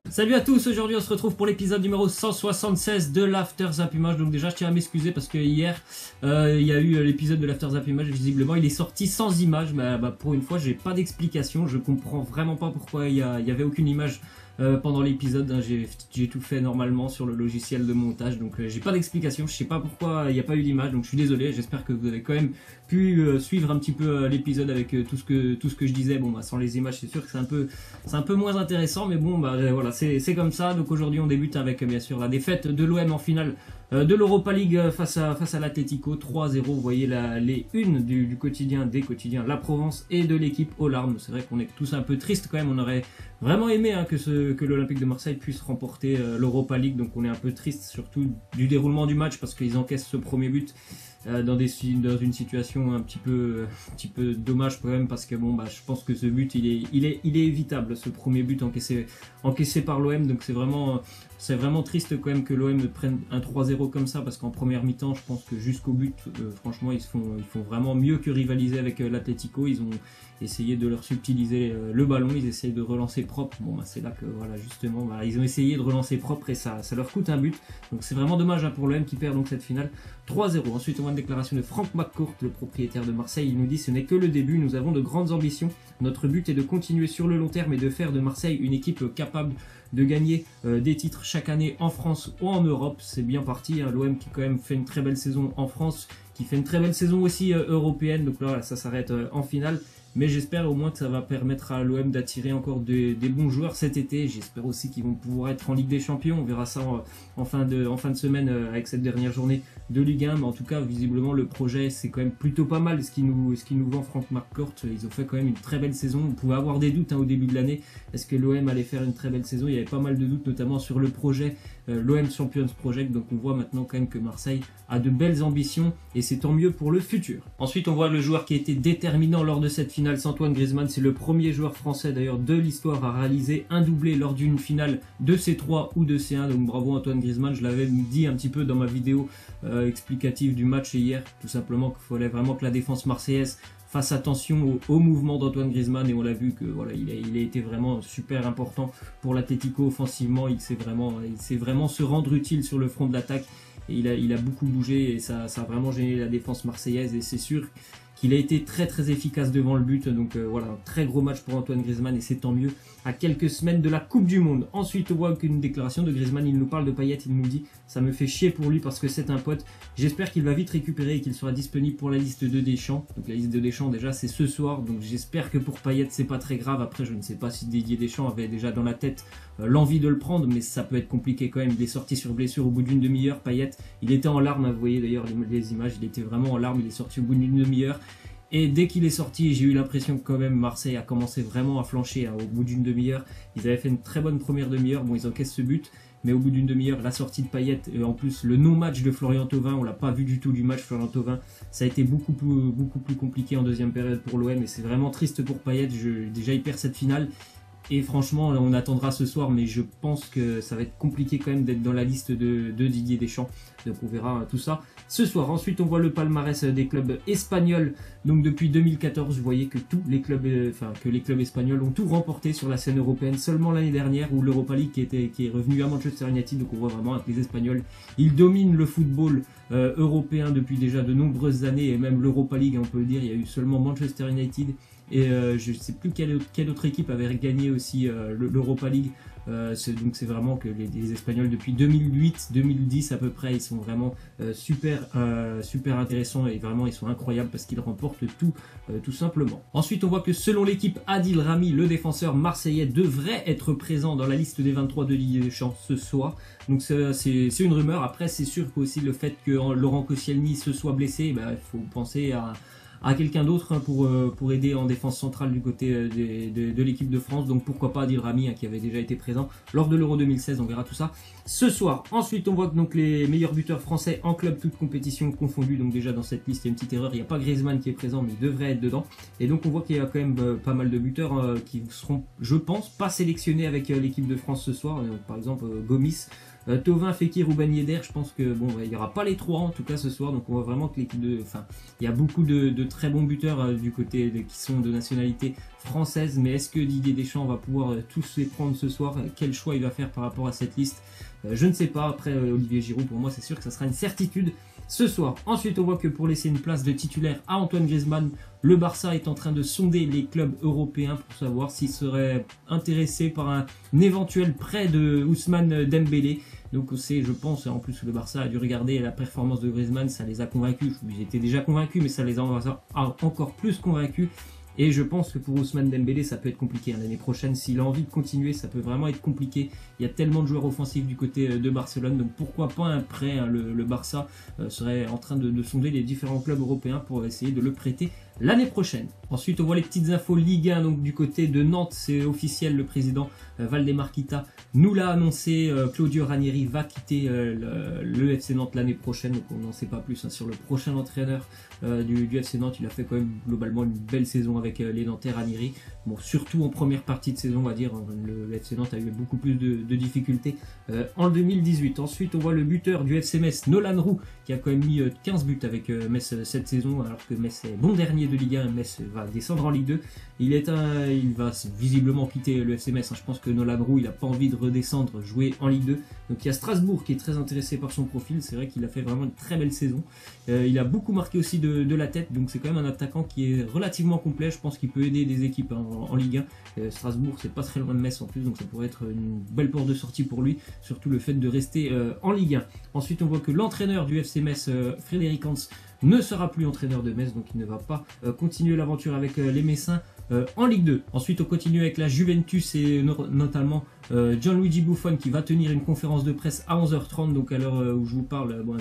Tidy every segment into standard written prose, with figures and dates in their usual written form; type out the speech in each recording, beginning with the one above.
Salut à tous, aujourd'hui on se retrouve pour l'épisode numéro 176 de l'After Zap Image. Donc déjà je tiens à m'excuser parce que hier il y a eu l'épisode de l'After Zap Image, visiblement il est sorti sans image. Pour une fois j'ai pas d'explication, je comprends vraiment pas pourquoi il y avait aucune image pendant l'épisode. J'ai tout fait normalement sur le logiciel de montage, donc j'ai pas d'explication, je sais pas pourquoi il n'y a pas eu d'image, donc je suis désolé. J'espère que vous avez quand même pu suivre un petit peu l'épisode avec tout ce que je disais. Bon sans les images c'est sûr que c'est un peu moins intéressant, mais bon voilà, c'est comme ça. Donc aujourd'hui on débute avec bien sûr la défaite de l'OM en finale de l'Europa League face à l'Atlético 3-0. Vous voyez les unes du quotidien, des quotidiens La Provence et de l'équipe aux larmes. C'est vrai qu'on est tous un peu tristes quand même, on aurait vraiment aimé que l'Olympique de Marseille puisse remporter l'Europa League. Donc on est un peu triste surtout du déroulement du match parce qu'ils encaissent ce premier but dans une situation un petit peu dommage quand même, parce que bon je pense que ce but il est évitable, ce premier but encaissé par l'OM. Donc c'est vraiment triste quand même que l'OM prenne un 3-0 comme ça, parce qu'en première mi-temps je pense que jusqu'au but franchement ils font vraiment mieux que rivaliser avec l'Atlético. Ils ont essayé de leur subtiliser le ballon, ils essayent de relancer propre. C'est là que voilà justement ils ont essayé de relancer propre et ça leur coûte un but. Donc c'est vraiment dommage pour l'OM qui perd donc cette finale 3-0. Ensuite on voit une déclaration de Franck McCourt, le propriétaire de Marseille. Il nous dit: ce n'est que le début, nous avons de grandes ambitions, notre but est de continuer sur le long terme et de faire de Marseille une équipe capable de gagner des titres chaque année en France ou en Europe. C'est bien parti, l'OM qui quand même fait une très belle saison en France, qui fait une très belle saison aussi européenne. Donc là ça s'arrête en finale, mais j'espère au moins que ça va permettre à l'OM d'attirer encore des bons joueurs cet été. J'espère aussi qu'ils vont pouvoir être en Ligue des Champions. On verra ça en fin de semaine avec cette dernière journée de Ligue 1. Mais en tout cas, visiblement, le projet, c'est quand même plutôt pas mal ce qui nous vend Franck McCourt. Ils ont fait quand même une très belle saison. On pouvait avoir des doutes au début de l'année. Est-ce que l'OM allait faire une très belle saison? Il y avait pas mal de doutes, notamment sur le projet, l'OM Champions Project. Donc on voit maintenant quand même que Marseille a de belles ambitions et c'est tant mieux pour le futur. Ensuite, on voit le joueur qui a été déterminant lors de cette finale, c'est Antoine Griezmann. C'est le premier joueur français d'ailleurs de l'histoire à réaliser un doublé lors d'une finale de C3 ou de C1. Donc bravo Antoine Griezmann. Je l'avais dit un petit peu dans ma vidéo explicative du match hier, tout simplement qu'il fallait vraiment que la défense marseillaise fasse attention au mouvement d'Antoine Griezmann, et on l'a vu que voilà, il a été vraiment super important pour l'Atlético offensivement. Il sait vraiment se rendre utile sur le front de l'attaque, et il a beaucoup bougé et ça a vraiment gêné la défense marseillaise, et c'est sûr qu'il a été très très efficace devant le but. Donc voilà, un très gros match pour Antoine Griezmann, et c'est tant mieux à quelques semaines de la Coupe du Monde. Ensuite on voit qu'une déclaration de Griezmann, il nous parle de Payet, il nous dit: ça me fait chier pour lui parce que c'est un pote, j'espère qu'il va vite récupérer et qu'il sera disponible pour la liste de Deschamps. Donc la liste de Deschamps déjà c'est ce soir, donc j'espère que pour Payet c'est pas très grave. Après je ne sais pas si Didier Deschamps avait déjà dans la tête l'envie de le prendre, mais ça peut être compliqué quand même. Il est sorti sur blessure au bout d'une demi-heure. Payet, il était en larmes, vous voyez d'ailleurs les images, il était vraiment en larmes, il est sorti au bout d'une demi-heure. Et dès qu'il est sorti, j'ai eu l'impression que quand même Marseille a commencé vraiment à flancher au bout d'une demi-heure. Ils avaient fait une très bonne première demi-heure, bon ils encaissent ce but, mais au bout d'une demi-heure, la sortie de Payet, et en plus le non-match de Florian Thauvin, on l'a pas vu du tout du match Florian Thauvin, ça a été beaucoup plus compliqué en deuxième période pour l'OM, et c'est vraiment triste pour Payet. Déjà il perd cette finale, et franchement on attendra ce soir, mais je pense que ça va être compliqué quand même d'être dans la liste de Didier Deschamps. Donc on verra tout ça ce soir. Ensuite on voit le palmarès des clubs espagnols. Donc depuis 2014, vous voyez que les clubs espagnols ont tout remporté sur la scène européenne. Seulement l'année dernière où l'Europa League qui est revenu à Manchester United. Donc on voit vraiment que les Espagnols, ils dominent le football européen depuis déjà de nombreuses années, et même l'Europa League on peut le dire. Il y a eu seulement Manchester United et je ne sais plus quelle autre équipe avait gagné aussi l'Europa League. Donc c'est vraiment que les Espagnols depuis 2008-2010 à peu près, ils sont vraiment super intéressants, et vraiment ils sont incroyables parce qu'ils remportent tout simplement. Ensuite on voit que selon l'équipe, Adil Rami, le défenseur marseillais, devrait être présent dans la liste des 23 de Didier Deschamps ce soir. Donc c'est une rumeur. Après c'est sûr qu'aussi le fait que Laurent Koscielny se soit blessé, il faut penser à quelqu'un d'autre pour aider en défense centrale du côté de l'équipe de France. Donc pourquoi pas Adil Rami qui avait déjà été présent lors de l'Euro 2016. On verra tout ça ce soir. Ensuite on voit que donc les meilleurs buteurs français en club toutes compétitions confondues. Donc déjà dans cette liste il y a une petite erreur, il n'y a pas Griezmann qui est présent, mais il devrait être dedans. Et donc on voit qu'il y a quand même pas mal de buteurs qui seront, je pense, pas sélectionnés avec l'équipe de France ce soir. Par exemple Gomis, Thauvin, Fekir ou Ben Yedder. Je pense que bon, il n'y aura pas les trois en tout cas ce soir, donc on voit vraiment que l'équipe il y a beaucoup de très bons buteurs du côté qui sont de nationalité française, mais est-ce que Didier Deschamps va pouvoir tous les prendre ce soir? Quel choix il va faire par rapport à cette liste? Je ne sais pas. Après Olivier Giroud, pour moi c'est sûr que ça sera une certitude ce soir. Ensuite on voit que pour laisser une place de titulaire à Antoine Griezmann, le Barça est en train de sonder les clubs européens pour savoir s'il serait intéressé par un éventuel prêt de Ousmane Dembélé. Donc c'est, je pense, en plus le Barça a dû regarder la performance de Griezmann, ça les a convaincus. Ils étaient déjà convaincus, mais ça les a encore plus convaincus. Et je pense que pour Ousmane Dembélé, ça peut être compliqué l'année prochaine. S'il a envie de continuer, ça peut vraiment être compliqué. Il y a tellement de joueurs offensifs du côté de Barcelone. Donc pourquoi pas un prêt, hein. Le Barça serait en train de sonder les différents clubs européens pour essayer de le prêter l'année prochaine. Ensuite, on voit les petites infos Ligue 1. Donc du côté de Nantes, c'est officiel. Le président Valdemar Kita nous l'a annoncé. Claudio Ranieri va quitter le FC Nantes l'année prochaine. Donc on n'en sait pas plus sur le prochain entraîneur du FC Nantes. Il a fait quand même globalement une belle saison avec les Nantais, Ranieri. Bon, surtout en première partie de saison, on va dire. Le FC Nantes a eu beaucoup plus de difficultés en 2018. Ensuite, on voit le buteur du FC Metz, Nolan Roux, qui a quand même mis 15 buts avec Metz cette saison, alors que Metz est bon dernier de Ligue 1. Metz va descendre en Ligue 2. Il va visiblement quitter le FC Metz. Je pense que Nolan Roux, il n'a pas envie de redescendre, jouer en Ligue 2. Donc il y a Strasbourg qui est très intéressé par son profil. C'est vrai qu'il a fait vraiment une très belle saison. Il a beaucoup marqué aussi de la tête. Donc c'est quand même un attaquant qui est relativement complet. Je pense qu'il peut aider des équipes en Ligue 1. Strasbourg, c'est pas très loin de Metz en plus. Donc ça pourrait être une belle porte de sortie pour lui. Surtout le fait de rester en Ligue 1. Ensuite, on voit que l'entraîneur du FC Metz, Frédéric Hans, ne sera plus entraîneur de Metz. Donc il ne va pas continuer l'aventure avec les Messins en Ligue 2. Ensuite, on continue avec la Juventus et notamment Gianluigi Buffon qui va tenir une conférence de presse à 11h30. Donc à l'heure où je vous parle, bon,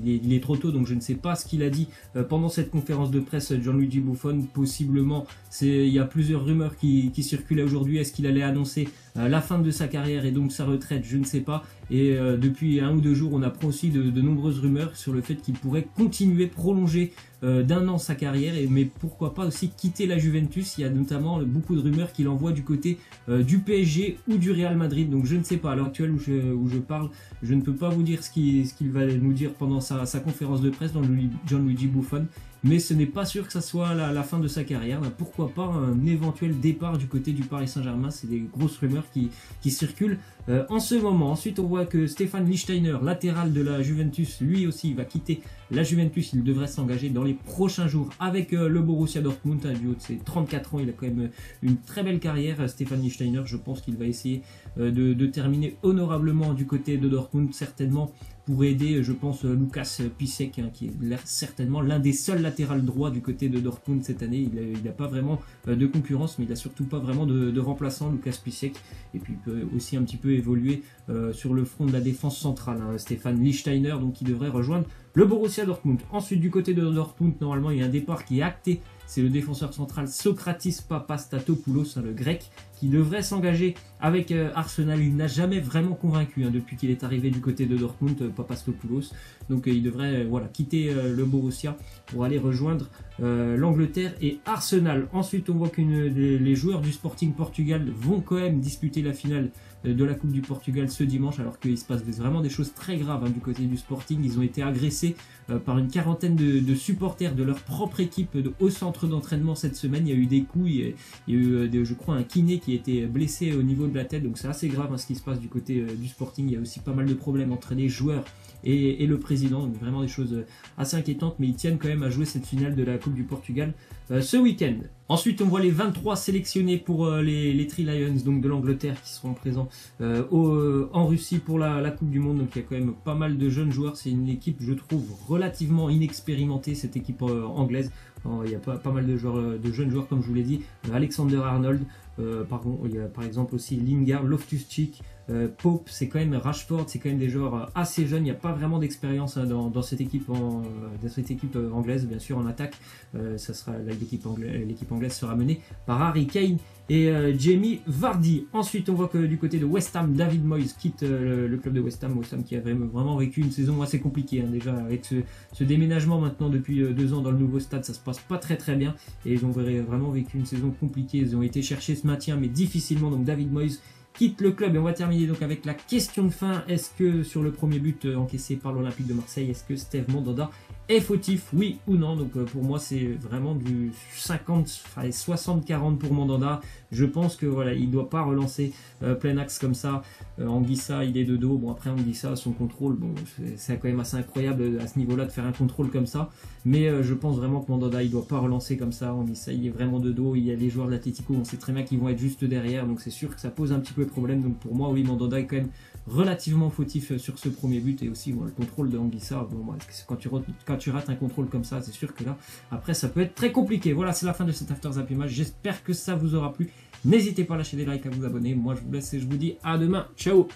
il est trop tôt, donc je ne sais pas ce qu'il a dit pendant cette conférence de presse. Gianluigi Buffon, possiblement, il y a plusieurs rumeurs qui circulaient aujourd'hui. Est-ce qu'il allait annoncer la fin de sa carrière et donc sa retraite? Je ne sais pas. Et depuis 1 ou 2 jours, on apprend aussi de nombreuses rumeurs sur le fait qu'il pourrait continuer, prolonger d'1 an sa carrière, mais pourquoi pas aussi quitter la Juventus. Il y a notamment beaucoup de rumeurs qu'il envoie du côté du PSG ou du Real Madrid. Donc je ne sais pas, à l'heure actuelle où je parle, je ne peux pas vous dire ce qu'il va nous dire pendant sa conférence de presse dans Gianluigi Buffon. Mais ce n'est pas sûr que ça soit la fin de sa carrière. Pourquoi pas un éventuel départ du côté du Paris Saint-Germain. C'est des grosses rumeurs qui circulent en ce moment. Ensuite, on voit que Stefan Lichtsteiner, latéral de la Juventus, lui aussi va quitter la Juventus. Il devrait s'engager dans les prochains jours avec le Borussia Dortmund. Du haut de ses 34 ans, il a quand même une très belle carrière. Stefan Lichtsteiner, je pense qu'il va essayer de terminer honorablement du côté de Dortmund, certainement pour aider, je pense, Lukas Piszczek, qui est certainement l'un des seuls latérales droits du côté de Dortmund cette année. Il n'a pas vraiment de concurrence, mais il n'a surtout pas vraiment de remplaçant, Lukas Piszczek. Et puis il peut aussi un petit peu évoluer sur le front de la défense centrale, Stefan Lichtsteiner, donc il devrait rejoindre le Borussia Dortmund. Ensuite, du côté de Dortmund, normalement, il y a un départ qui est acté. C'est le défenseur central Sokratis Papastatopoulos, le grec, qui devrait s'engager avec Arsenal. Il n'a jamais vraiment convaincu depuis qu'il est arrivé du côté de Dortmund, Papastatopoulos. Donc il devrait quitter le Borussia pour aller rejoindre l'Angleterre et Arsenal. Ensuite, on voit que les joueurs du Sporting Portugal vont quand même disputer la finale de la Coupe du Portugal ce dimanche, alors qu'il se passe vraiment des choses très graves du côté du Sporting. Ils ont été agressés par une quarantaine de supporters de leur propre équipe au centre d'entraînement cette semaine. Il y a eu des coups, il y a eu je crois un kiné qui a été blessé au niveau de la tête, donc c'est assez grave ce qui se passe du côté du Sporting. Il y a aussi pas mal de problèmes entre les joueurs et le président, donc vraiment des choses assez inquiétantes, mais ils tiennent quand même à jouer cette finale de la Coupe du Portugal ce week-end. Ensuite, on voit les 23 sélectionnés pour les Three Lions, donc de l'Angleterre, qui seront présents en Russie pour la Coupe du Monde. Donc il y a quand même pas mal de jeunes joueurs. C'est une équipe, je trouve, relativement inexpérimentée, cette équipe anglaise. Il y a pas mal de jeunes joueurs, comme je vous l'ai dit. Alexander Arnold, il y a par exemple aussi Lingard, Loftus-Cheek, Pope, c'est quand même Rashford, c'est quand même des joueurs assez jeunes. Il n'y a pas vraiment d'expérience dans cette équipe anglaise. Bien sûr, en attaque, ça sera l'équipe anglaise sera menée par Harry Kane et Jamie Vardy. Ensuite, on voit que du côté de West Ham, David Moyes quitte le club de West Ham qui a vraiment vécu une saison assez compliquée déjà avec ce déménagement maintenant depuis 2 ans dans le nouveau stade. Ça se passe pas très bien et ils ont vraiment vécu une saison compliquée. Ils ont été chercher ce maintien mais difficilement. Donc David Moyes quitte le club. Et on va terminer donc avec la question de fin. Est-ce que sur le premier but encaissé par l'Olympique de Marseille, est-ce que Steve Mandanda est fautif, oui ou non? Donc pour moi c'est vraiment du 60-40 pour Mandanda. Je pense que voilà, il doit pas relancer plein axe comme ça. Anguissa il est de dos. Bon après Anguissa son contrôle, bon c'est quand même assez incroyable à ce niveau-là de faire un contrôle comme ça. Mais je pense vraiment que Mandanda il doit pas relancer comme ça. Anguissa il est vraiment de dos. Il y a les joueurs de l'Atlético, on sait très bien qu'ils vont être juste derrière. Donc c'est sûr que ça pose un petit peu de problème. Donc pour moi oui, Mandanda est quand même relativement fautif sur ce premier but. Et aussi bon, le contrôle de Anguissa, bon, quand tu rates un contrôle comme ça, c'est sûr que là après ça peut être très compliqué. Voilà, c'est la fin de cet After Zap Image. J'espère que ça vous aura plu. N'hésitez pas à lâcher des likes, à vous abonner. Moi je vous laisse et je vous dis à demain. Ciao.